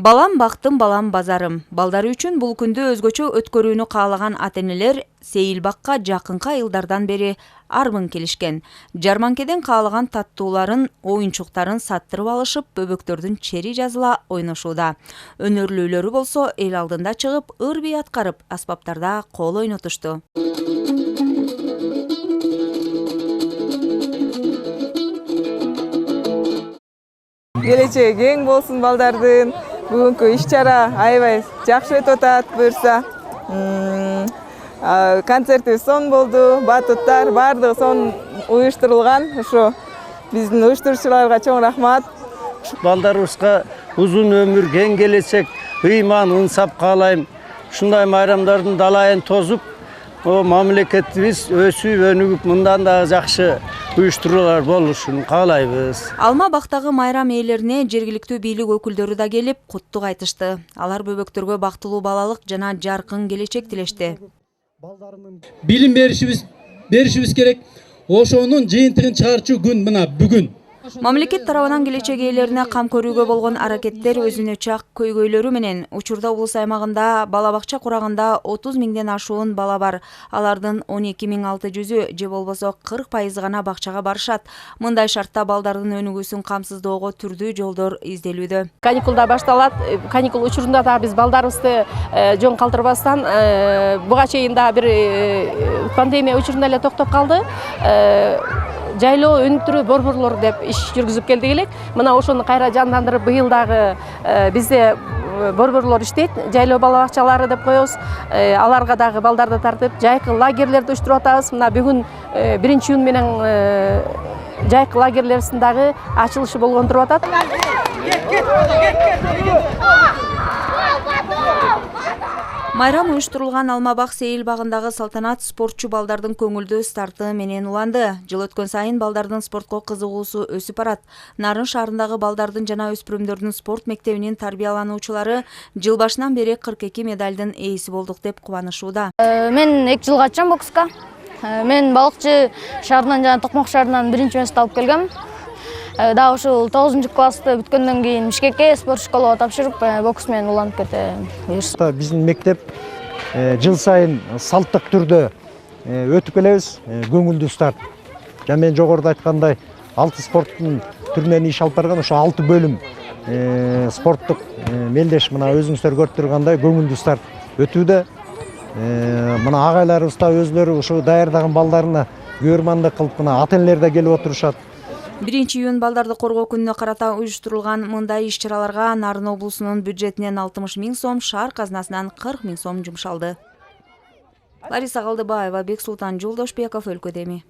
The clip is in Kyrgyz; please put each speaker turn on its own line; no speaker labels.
Балам бактым, балам базарым. Балдары үчүн бул күндү өзгөчө өткөрүүнү каалаган ата-энелер Сейилбакка жакынкы айылдардан бери армын келишкен. Жарманкеден каалаган таттууларын, оюнчуктарын саттырып алышып, бөбөктөрдүн чери жазыла ойношууда. Өнөрлүүлөрү болсо эл алдында чыгып, ыр-бий аткарып, аспаптарда кол ойнотушту.
Келечеги кең болсун балдардын. Бүгүнкү иш-чара аябай жакшы өтүп атат буюрса. Концертибиз сонун болду, батуттар баардыгы сонун уюштурулган. Ошо биздин уюштуруучуларга чоң рахмат.
Балдарыбызга узун өмүр, кең келечек, ыйман, ынсап каалайм. Ушундай майрамдардын далайын тозуп, мамлекетибиз өсүп, өнүгүп, мындан да жакшы уюштуруулар болушун каалайбыз.
Алма бактагы майрам ээлерине жергиликтүү бийлик өкүлдөрү да келип, куттук айтышты. Алар бөбөктөргө бактылуу балалык жана жаркын келечек тилешти.
Билим беришибиз керек. Ошонун жыйынтыгын чыгарчу күн мына бүгүн.
Мамлекет тарабынан келечек ээлерине кам көрүүгө болгон аракеттер өзүнө чак көйгөйлөрү менен. Учурда облус аймагында бала бакча курагында 30 миңден ашуун бала бар. Алардын 12.600-ü же болбосо 40% гана бакчага барышат. Мындай шартта балдардын өнүгүүсүн камсыздоого түрдүү жолдор изделүүдө.
Каникулда башталат. Каникул учурунда да биз балдарыбызды жөн калтырбастан буга чейин да бир пандемия учурунда эле токтоп калды. Жайлоо өнүктүрүү борборлор деп иш жүргүзүп келдик элек. Мына ошону кайра жандандырып быйыл дагы бизде борборлор иштейт. Жайлоо бала бакчалары деп коебуз. Аларга дагы балдарды тартып, жайкы лагерлерди уюштуруп атабыз. Мына бүгүн 1-июнь менен жайкы лагерлерибиздин дагы ачылышы болгон туруп атат.
Майрам уюштурулган Алмабак Сейилбагындагы салтанат спортчу балдардын көңүлдүү старты менен уланды. Жыл өткөн сайын балдардын спортко кызыгуусу өсүп барат. Нарын шаарындагы балдардын жана өспүрүмдөрдүн спорт мектебинин тарбиялануучулары жыл башынан бери 42 медалдын ээси болдук деп кубанышууда.
Мен 2 жылга ачам бокска. Мен Балыкчы шаарынан жана Токмок шаарынан 1-чи месте алып келгем. Да ушул 9-классты бүткөндөн кийин Бишкекке спорт школага тапшырып, бокс менен уланып кетем.
Биздин мектеп жыл сайын салттык түрдө өтүп келебиз, көңүлдүү старт. Жана мен жогоруда айткандай 6 спорттун түрүнөн иш алып барган, ошо 6 бөлүм спорттук мелдеш мына өзүңүздөр көрүп тургандай көңүлдүү старт өтүүдө. Мына агайларыбыз да өзлөрү ушу даярдаган балдарына көрмандык кылып, мына ата-энелер да келип отурушат.
1-июнь балдарды коргоо күнүнө карата уюштурулган мындай иш-чараларга Нарын облусунун бюджетинен 60 миң сом, шаар казынасынан 40 миң сом жумшалды. Лариса Калдыбаева, Бексултан Жолдошбеков, өлкөдө эми.